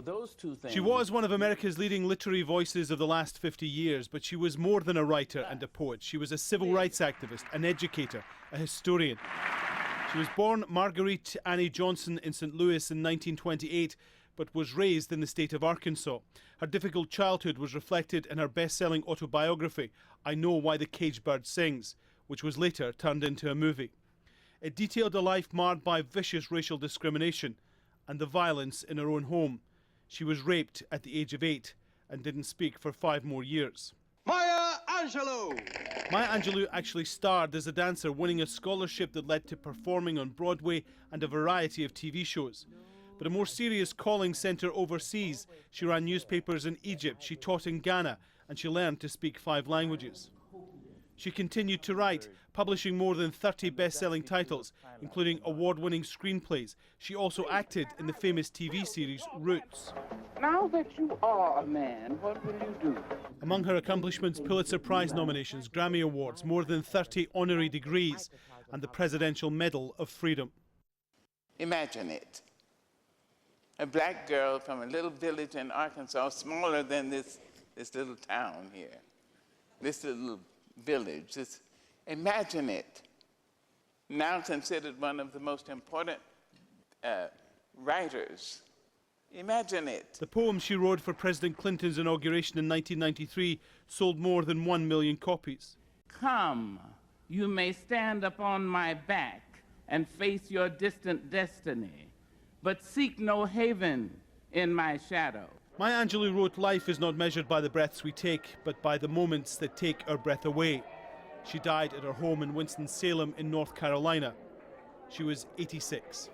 So those two things. She was one of America's leading literary voices of the last 50 years, but she was more than a writer and a poet. She was a civil rights activist, an educator, a historian. She was born Marguerite Annie Johnson in St. Louis in 1928, but was raised in the state of Arkansas. Her difficult childhood was reflected in her best-selling autobiography, I Know Why the Caged Bird Sings, which was later turned into a movie. It detailed a life marred by vicious racial discrimination and the violence in her own home. She was raped at the age of 8 and didn't speak for 5 more years. Maya Angelou! Maya Angelou actually starred as a dancer, winning a scholarship that led to performing on Broadway and a variety of TV shows. But a more serious calling sent her overseas. She ran newspapers in Egypt, she taught in Ghana, and she learned to speak 5 languages. She continued to write, publishing more than 30 best-selling titles, including award-winning screenplays. She also acted in the famous TV series Roots. Now that you are a man, what will you do? Among her accomplishments, Pulitzer Prize nominations, Grammy Awards, more than 30 honorary degrees, and the Presidential Medal of Freedom. Imagine it. A black girl from a little village in Arkansas, smaller than this little town here, this little village. Imagine it. Now considered one of the most important writers. Imagine it. The poem she wrote for President Clinton's inauguration in 1993 sold more than 1 million copies. Come, you may stand upon my back and face your distant destiny, but seek no haven in my shadow. Maya Angelou wrote, life is not measured by the breaths we take, but by the moments that take our breath away. She died at her home in Winston-Salem in North Carolina. She was 86.